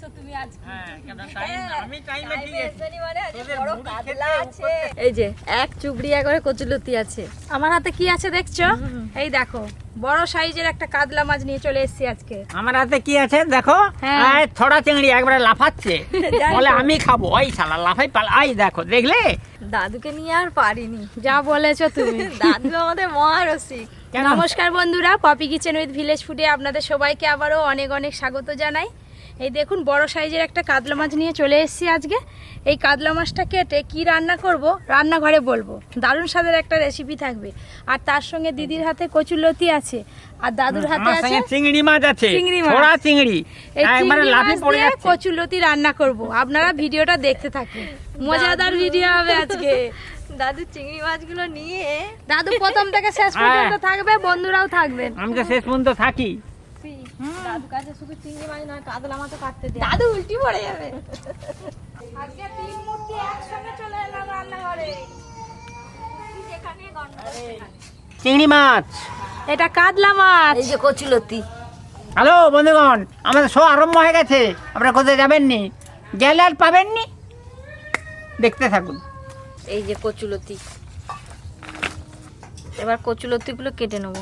এসছো তুমি আজ? হ্যাঁ, কেন আমি টাইমে ঠিক আছি। মানে আজ বড় কাতলা আছে। এই যে এক চুবড়িয়া করে কচুলতি আছে। আমার হাতে কি আছে দেখছো? এই দেখো বড় সাইজের একটা কাতলা মাছ নিয়ে চলে এসেছি আজকে। আমার হাতে কি আছে দেখো? হ্যাঁ। এই থোড়া চিংড়ি একবারে লাফাচ্ছে। বলে আমি খাবো। ওই শালা লাফাই পালা। এই দেখো দেখলে? দাদুকে নিয়ে আর পারিনি। যা বলেছো তুমি। দাদু আমাদের মহারসিক। কেন? নমস্কার বন্ধুরা, পপি কিচেন উইথ ভিলেজ ফুডে আপনাদের সবাইকে আবারও অনেক অনেক স্বাগত জানাই। এই দেখুন বড় সাইজের একটা কাতলা মাছ নিয়ে চলে এসেছি আজকে। এই কাতলা মাছটা কেটে কি রান্না করব রান্নাঘরে বলবো। দারুণ স্বাদের একটা রেসিপি থাকবে। আর তার সঙ্গে দিদির হাতে কচুলতি আছে আর দাদুর হাতে আমার আছে সঙ্গে চিংড়ি মাছ আছে। চিংড়ি মাছ। থোড়া চিংড়ি। এই একবারে চিংড়ি লাফি মাছ পড়ে দিয়ে যাচ্ছে। কচুলতি রান্না করব। আপনারা ভিডিওটা দেখতে থাকুন, মজাদার ভিডিও হবে আজকে। দাদু চিংড়ি মাছগুলো নিয়ে দাদু প্রথম থেকে শেষ পর্যন্ত থাকবে, বন্ধুরাও থাকবেন। আমি তো শেষ পর্যন্ত থাকি। দাদু কাছে শুধু চিংড়ি মাছ নয় কাতলা মাছও কাটতে দে। দাদু উল্টি পড়ে যাবে। আজকে তিন মূর্তি একসঙ্গে চলে এলাম রান্নাঘরে। চিংড়ি মাছ। এটা কাতলা মাছ। এই যে কচুলতি। হ্যালো বন্ধুগণ, আমাদের শো আরম্ভ হয়ে গেছে। আপনারা কোথায় যাবেননি? গেলে আর পাবেননি। দেখতে থাকুন। এই যে কচুলতি। এবার কচুলতিগুলো কেটে নেব।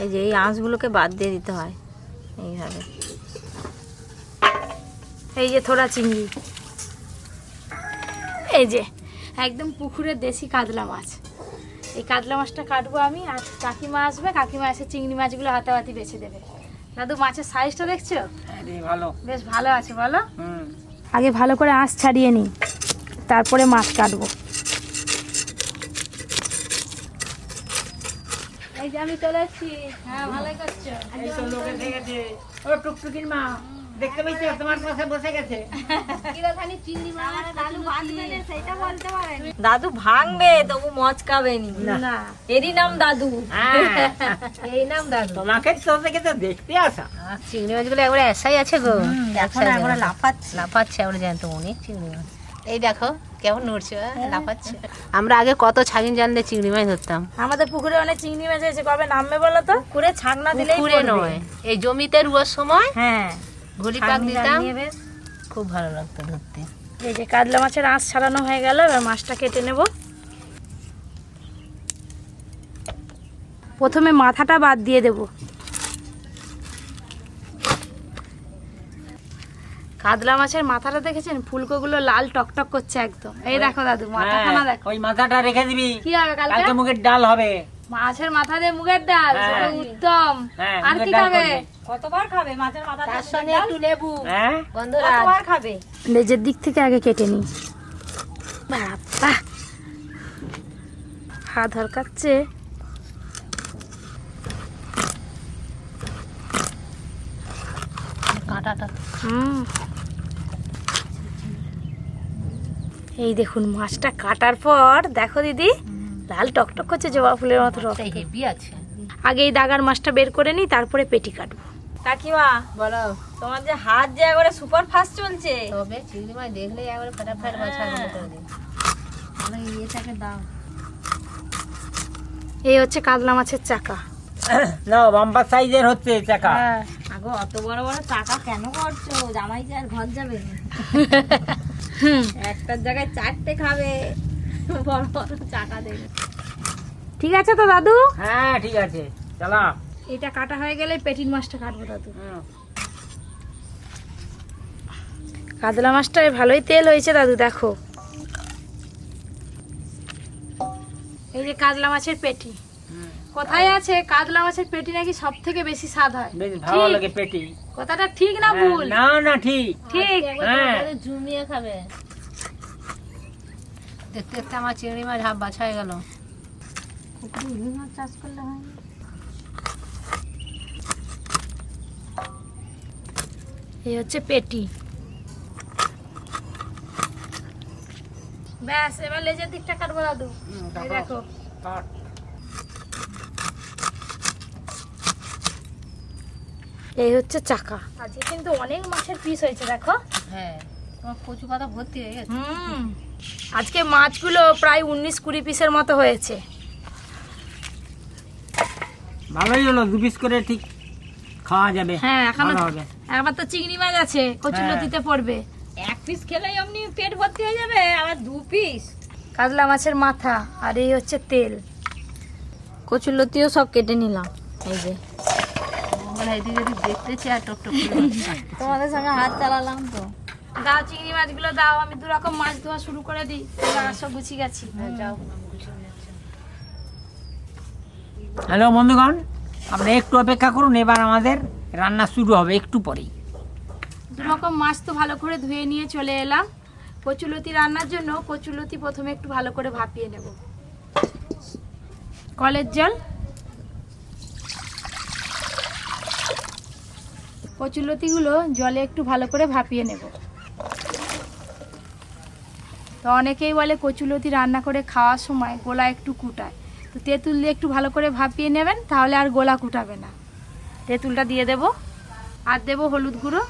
এই যে এই আঁশগুলোকে বাদ দিয়ে দিতে হয় এইভাবে। এই যে থোড়া চিংড়ি, এই যে একদম পুকুরের দেশি কাতলা মাছ। এই কাতলা মাছটা কাটবো আমি, আর কাকিমা আসবে, কাকিমা এসে চিংড়ি মাছগুলো হাতাহাতি বেছে দেবে। দাদু মাছের সাইজটা দেখছো? ভালো, বেশ ভালো আছে বলো। হুম। আগে ভালো করে আঁশ ছাড়িয়ে নিই, তারপরে মাছ কাটবো। এই যে আমি চলে এসেছি। হ্যাঁ ভালোই করছো। এই তো লোক এসে গেছে। ও টুকটুকির মা, দেখতে পাচ্ছি তোমার পাশে বসে গেছে। দাদু ভাঙবে তবু মচকাবেনি। না, এরই নাম দাদু। এই নাম দাদু। তোমাকে তো থেকে তো দেখতে আসা। চিংড়ি মাছগুলো একবারে এসাই আছে গো। এখন একবারে লাফাচ্ছে। লাফাচ্ছে, আমরা জানতো অনেক চিংড়ি মাছ। এই দেখো কেমন নড়ছে, লাফাচ্ছে। আমরা আগে কত ছাগিন জানলে চিংড়ি মাছ ধরতাম। আমাদের পুকুরে অনেক চিংড়ি মাছ আছে, কবে নামবে বলো তো? পুকুরে ছাগনা দিলেই পুকুরে নয়, এই জমিতে রুয়ার সময় হ্যাঁ, ঘুড়ি পাক দিতাম, খুব ভালো লাগতো ধরতে। এই যে কাতলা মাছের আঁশ ছাড়ানো হয়ে গেল, এবার মাছটা কেটে নেব। প্রথমে মাথাটা বাদ দিয়ে দেব। কাতলা মাছের মাথাটা দেখেছেন? ফুলকোগুলো লাল টকটক করছে একদম। এই দেখো দাদু মাথাখানা দেখো। ওই মাথাটা রেখে দিবি, কি হবে কালকে? কালকে মুগের ডাল হবে। মাছের মাথা দিয়ে মুগের ডাল, হ্যাঁ। সেটা উত্তম। হ্যাঁ, আর মুগের কি ডাল খাবে? করবে। কতবার খাবে মাছের মাথা? তার সঙ্গে একটু লেবু। হ্যাঁ, বন্ধুরা কতবার খাবে? লেজের দিক থেকে আগে কেটে নিই। বাবা, হাত হরকাচ্ছে। কাঁটাটা এই দেখুন মাছটা কাটার পর দেখো দিদি, লাল টকটক করছে, জবা ফুলের মতো রক্ত। হেভি আছে। আগে এই দাগার মাছটা বের করে নিই, তারপরে পেটি কাটবো। কাকিমা বলো, তোমার যে হাত যে একবারে সুপার ফাস্ট চলছে। তবে চিংড়ি মাছ দেখলেই একবারে ফটাফট মাছ আগুন করে দিই। এটাকে দাও। এই হচ্ছে কাতলা মাছের চাকা। না বাম্পার সাইজের হচ্ছে চাকা। হ্যাঁ, আগো অত বড় বড় টাকা কেন করছো? জামাই যে আর ঘর যাবে একটার জায়গায় চারটে খাবে। বড় বড় চাকা দেবে। ঠিক আছে তো দাদু? হ্যাঁ ঠিক আছে, চালা। এটা কাটা হয়ে গেলে পেটির মাছটা কাটবো দাদু। কাতলা মাছটায় ভালোই তেল হয়েছে দাদু, দেখো। এই যে কাতলা মাছের পেটি। কোথায় আছে কাতলা মাছের পেটি নাকি সব থেকে বেশি স্বাদ হয়? বেশ ভালো ঠিক? লাগে পেটি। কথাটা ঠিক না ভুল? না না ঠিক। ঠিক। হ্যাঁ, জমিয়ে খাবে। দেখতে দেখতে আমার চিংড়ি মাছ হাফ বাছা হয়ে গেল। চাষ করলে হয়। এই হচ্ছে পেটি। ব্যাস, এবার লেজের দিকটা কাটবো দাদু। এই দেখো, কাট। এই হচ্ছে চাকা। আজকে কিন্তু অনেক মাছের পিস হয়েছে দেখো। হ্যাঁ, তোমার কচু পাতা ভর্তি হয়ে গেছে। আজকে মাছগুলো প্রায় 19-20 পিসের মতো হয়েছে। ভালোই হলো, 2 পিস করে ঠিক খাওয়া যাবে। হ্যাঁ এখন ভালো হবে। আবার তো চিংড়ি মাছ আছে, কচুলতিতে পড়বে। এক পিস খেলেই অমনি পেট ভর্তি হয়ে যাবে, আবার 2 পিস। কাতলা মাছের মাথা আর এই হচ্ছে তেল। কচুলতিও সব কেটে নিলাম, এই যে মানে এদিকে দেখতেছি আর টক টক করে তোমাদের সঙ্গে হাত চালালাম তো। দাও চিংড়ি মাছগুলো দাও, আমি 2 রকম মাছ ধোয়া শুরু করে দিই। সব গুছিয়ে গেছি। যাও। হ্যালো বন্ধুগণ, আমরা একটু অপেক্ষা করুন, এবার আমাদের রান্না শুরু হবে একটু পরেই। 2 রকম মাছ তো ভালো করে ধুয়ে নিয়ে চলে এলাম। কচুলতি রান্নার জন্য কচুলতি প্রথমে একটু ভালো করে ভাপিয়ে নেব। কলের জল, কচুলতিগুলো জলে একটু ভালো করে ভাপিয়ে নেব। তো অনেকেই বলে কচুলতি রান্না করে খাওয়ার সময় গোলা একটু কুটায়, তো তেঁতুল দিয়ে একটু ভালো করে ভাপিয়ে নেবেন, তাহলে আর গোলা কুটাবে না। তেঁতুলটা দিয়ে দেব, আর দেব হলুদ গুঁড়ো।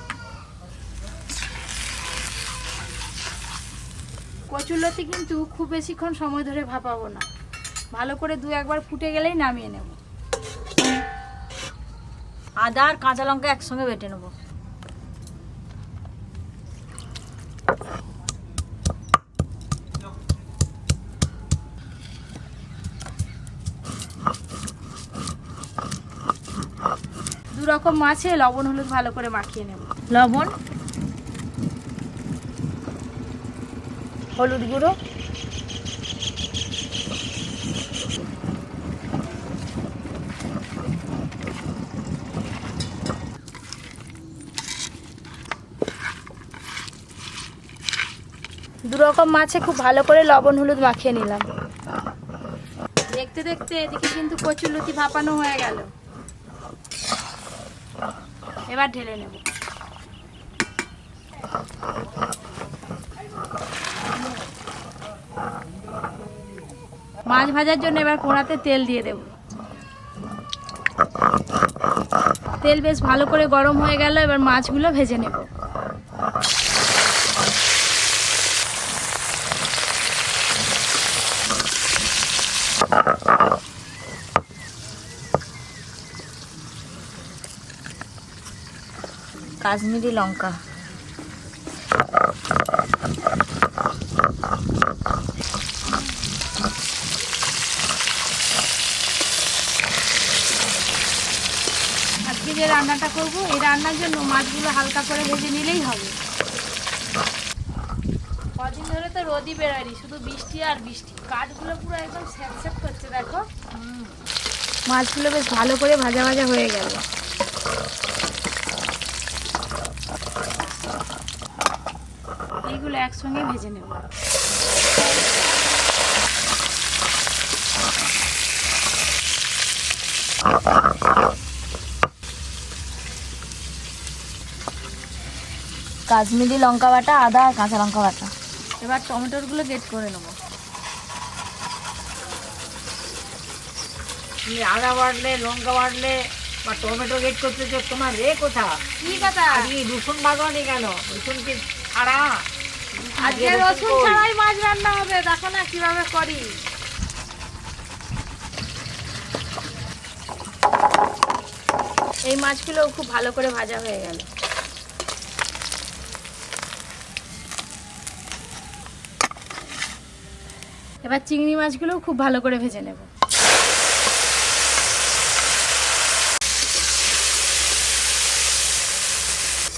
কচুলতি কিন্তু খুব বেশিক্ষণ সময় ধরে ভাপাবো না, ভালো করে 2-1 বার ফুটে গেলেই নামিয়ে নেব। আদা আর কাঁচা লঙ্কা একসঙ্গে বেটে নেবো। দু রকম মাছে লবণ হলুদ ভালো করে মাখিয়ে নেব। লবণ, হলুদ গুঁড়ো, দু রকম মাছে খুব ভালো করে লবণ হলুদ মাখিয়ে নিলাম। দেখতে দেখতে এদিকে কিন্তু কচুলতি ভাপানো হয়ে গেল। এবার ঢেলে নেব। মাছ ভাজার জন্য এবার কড়াতে তেল দিয়ে দেব। তেল বেশ ভালো করে গরম হয়ে গেল, এবার মাছগুলো ভেজে নেব। কাশ্মীরি লঙ্কা, আজকে যে রান্নাটা করব, এই রান্নার জন্য মাছগুলো হালকা করে ভেজে নিলেই হবে। কদিন ধরে তো রোদই বেরোয়নি, শুধু বৃষ্টি আর বৃষ্টি। কাঠগুলো পুরো একদম স্যাঁত করছে, দেখো। মাছগুলো বেশ ভালো করে ভাজা ভাজা হয়ে গেল। এইগুলো একসঙ্গে ভেজে নেব। কাশ্মীরি লঙ্কা বাটা, আদা আর কাঁচা লঙ্কা বাটা। এবার টমেটোগুলো গ্রেট করে নেবো। আদা বাটলে, লঙ্কা বাটলে বা টমেটো গেট করতে তো তোমার কোথা? কি কথা? আজকে রসুন ভাজনি কেন? রসুন কি ছাড়া? আজকে রসুন ছাড়াই মাছ রান্না হবে, দেখো না কিভাবে করি। এই মাছগুলো খুব ভালো করে ভাজা হয়ে গেল। এবার চিংড়ি মাছগুলো খুব ভালো করে ভেজে নেব।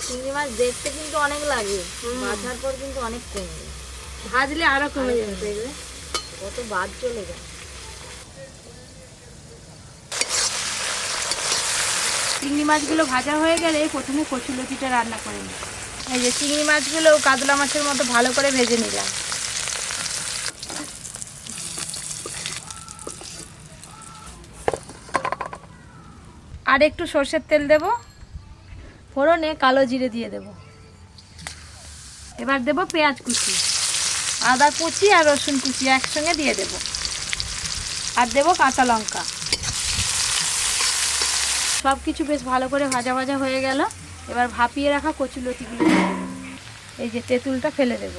চিংড়ি মাছ দেখতে কিন্তু অনেক লাগে, ভাজার পর কিন্তু অনেক কমে যায়। ভাজলে আরো কমে যাবে, দেখবে কত বাদ চলে যায়। চিংড়ি মাছগুলো ভাজা হয়ে গেলে প্রথমে কচুলতিটা রান্না করে নিই। এই যে চিংড়ি মাছগুলো কাতলা মাছের মতো ভালো করে ভেজে নিলাম। আর একটু সর্ষের তেল দেব, ফোড়নে কালো জিরে দিয়ে দেব। এবার দেব পেঁয়াজ কুচি, আদা কুচি আর রসুন কুচি একসঙ্গে দিয়ে দেব, আর দেব কাঁচা লঙ্কা। সব কিছু বেশ ভালো করে ভাজা ভাজা হয়ে গেল। এবার ভাপিয়ে রাখা কচুলতিগুলো এই যে তেঁতুলটা ফেলে দেব।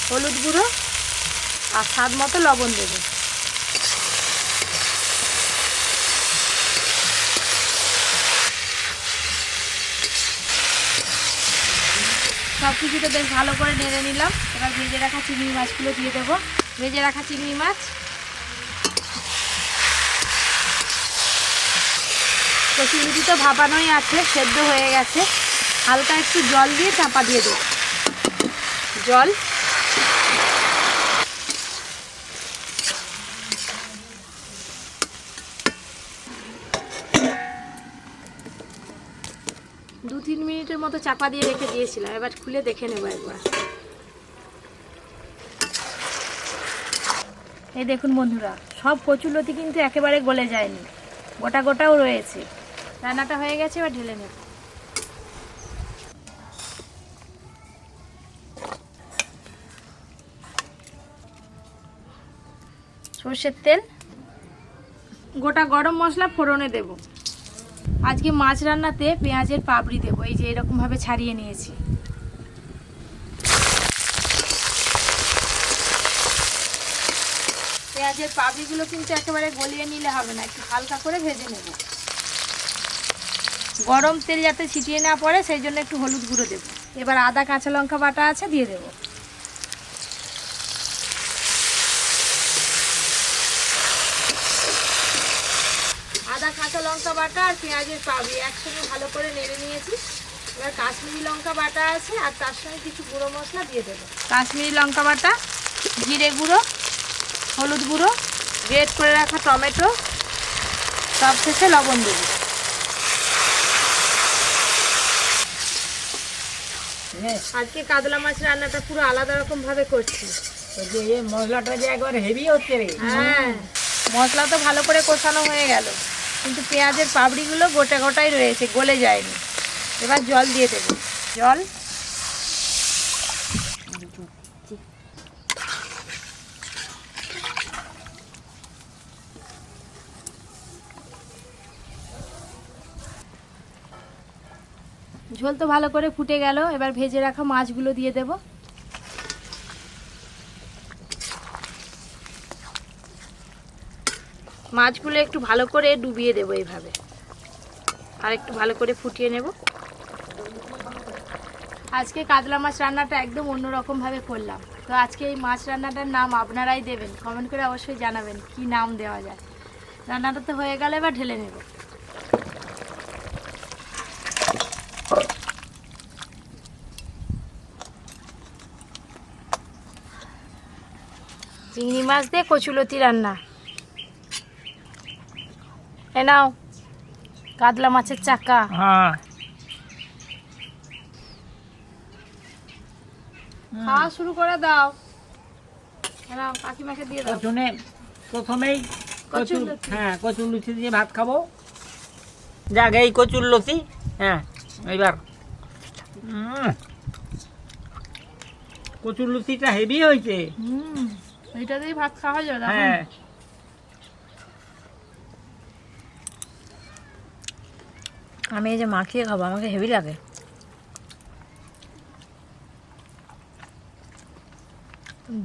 হলুদ গুঁড়ো আর স্বাদ মতো লবণ দেব। কিছুটা বেশ ভালো করে নেড়ে নিলাম। এবার ভেজে রাখা চিংড়ি মাছগুলো দিয়ে দেবো। ভেজে রাখা চিংড়ি মাছ, কচুরলতি তো ভাপানোই আছে, সেদ্ধ হয়ে গেছে। হালকা একটু জল দিয়ে চাপা দিয়ে দেবো। জল, দু 3 মিনিটের মতো চাপা দিয়ে রেখে দিয়েছিলাম। এবার খুলে দেখে নেবো একবার। এই দেখুন বন্ধুরা, সব কচুরলতি কিন্তু একেবারে গলে যায়নি, গোটা গোটাও রয়েছে। রান্নাটা হয়ে গেছে, এবার ঢেলে নেব। সর্ষের তেল, গোটা গরম মশলা ফোড়নে দেব। আজকে মাছ রান্নাতে পেঁয়াজের পাপড়ি দেবো, এই যে এরকমভাবে ছাড়িয়ে নিয়েছি। পেঁয়াজের পাপড়িগুলো কিন্তু একেবারে গলিয়ে নিলে হবে না, একটু হালকা করে ভেজে নেব। গরম তেল যাতে ছিটিয়ে না পড়ে সেই জন্য একটু হলুদ গুঁড়ো দেব। এবার আদা কাঁচা লঙ্কা বাটা আছে, দিয়ে দেব। আদা কাঁচা লঙ্কা বাটা আর পেঁয়াজের পাপড়ি একসঙ্গে ভালো করে নেড়ে নিয়েছি। এবার কাশ্মীরি লঙ্কা বাটা আছে আর তার সঙ্গে কিছু গুঁড়ো মশলা দিয়ে দেবো। কাশ্মীরি লঙ্কা বাটা, জিরে গুঁড়ো, হলুদ গুঁড়ো, গ্রেট করে রাখা টমেটো, সব শেষে লবণ দেবো। আজকে কাতলা মাছ রান্নাটা পুরো আলাদা রকম ভাবে করছি। মশলাটা যে একবার হেভি হচ্ছে রে। হ্যাঁ, মশলা তো ভালো করে কষানো হয়ে গেল, কিন্তু পেঁয়াজের পাপড়িগুলো গোটা গোটাই রয়েছে, গলে যায়নি। এবার জল দিয়ে দেবো। জল, ঝোল তো ভালো করে ফুটে গেল। এবার ভেজে রাখা মাছগুলো দিয়ে দেব। মাছগুলো একটু ভালো করে ডুবিয়ে দেবো এইভাবে, আর একটু ভালো করে ফুটিয়ে নেব। আজকে কাতলা মাছ রান্নাটা একদম অন্যরকম ভাবে করলাম। তো আজকে এই মাছ রান্নাটার নাম আপনারাই দেবেন, কমেন্ট করে অবশ্যই জানাবেন কি নাম দেওয়া যায়। রান্নাটা তো হয়ে গেলে এবার ঢেলে নেব। চিংড়ি মাছ দিয়ে কচুলতি রান্না। এ নাও কাতলা মাছের চাকা। হ্যাঁ, খাওয়া শুরু করে দাও। নাও কাকিমাকে দিয়ে দাও। প্রথমেই কচুরলতি। হ্যাঁ, কচুরলতি দিয়ে ভাত খাবো। যাক, এই কচুরলতি। হ্যাঁ, এইবার কচুরলতিটা হেভি হয়েছে। এইটা দিয়ে ভাত খাওয়া যাবে। হ্যাঁ, আমি এই যে মাখিয়ে খাবো, আমাকে হেভি লাগে।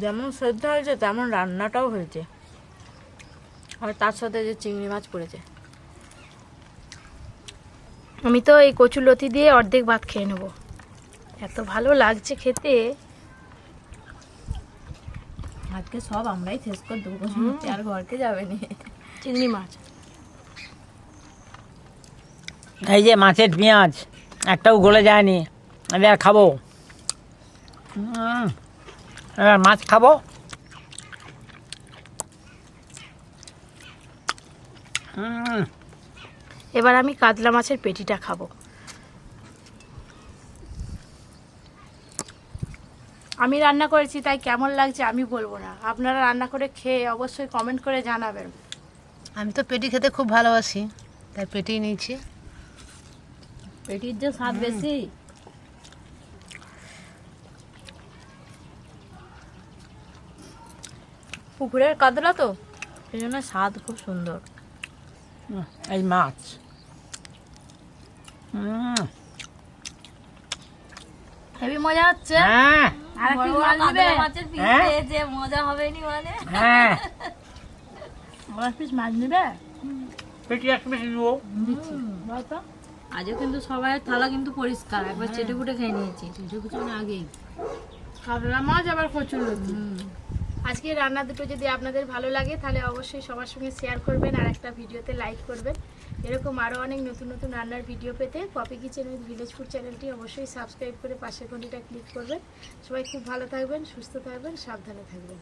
যেমন সেদ্ধ হয়েছে তেমন রান্নাটাও হয়েছে, আর তার সাথে যে চিংড়ি মাছ পড়েছে। আমি তো এই কচুলতি দিয়ে অর্ধেক ভাত খেয়ে নেবো, এত ভালো লাগছে খেতে। আজকে সব আমরাই শেষ করে দেবো, আর ঘরকে যাবে না। চিংড়ি মাছ, এই যে মাছের পেঁয়াজ একটাও গলে যায়নি। আমি আর খাবো, এবার মাছ খাবো। এবার আমি কাতলা মাছের পেটিটা খাবো। আমি রান্না করেছি তাই কেমন লাগছে আমি বলবো না, আপনারা রান্না করে খেয়ে অবশ্যই কমেন্ট করে জানাবেন। আমি তো পেটি খেতে খুব ভালোবাসি, তাই পেটি নিয়েছি। পেটির যে স্বাদ বেশি। পুকুরের কাতলা তো, সেই জন্য স্বাদ খুব সুন্দর। এই মাছ হেভি মজা হচ্ছে। হ্যাঁ, আর বড় কি বড় মাছ কাতলা নিবে? মাছের পিস হ্যাঁ। পেয়েছে, মজা হবে নি মানে। হ্যাঁ, বড় পিস মাছ নিবে? পেটি এক বেশি নেবো। দিচ্ছি, বলো তো। আজও কিন্তু সবাই থালা কিন্তু পরিষ্কার, একবার চেটে কুটে খেয়ে নিয়েছি আগেই। কাতলা মাছ আবার কচুরলতি। আজকে রান্না দুটো যদি আপনাদের ভালো লাগে তাহলে অবশ্যই সবার সঙ্গে শেয়ার করবেন আর একটা ভিডিওতে লাইক করবেন। এরকম আরও অনেক নতুন নতুন রান্নার ভিডিও পেতে Poppy Kitchen with village food চ্যানেলটি অবশ্যই সাবস্ক্রাইব করে পাশের ঘন্টিটা ক্লিক করবেন। সবাই খুব ভালো থাকবেন, সুস্থ থাকবেন, সাবধানে থাকবেন।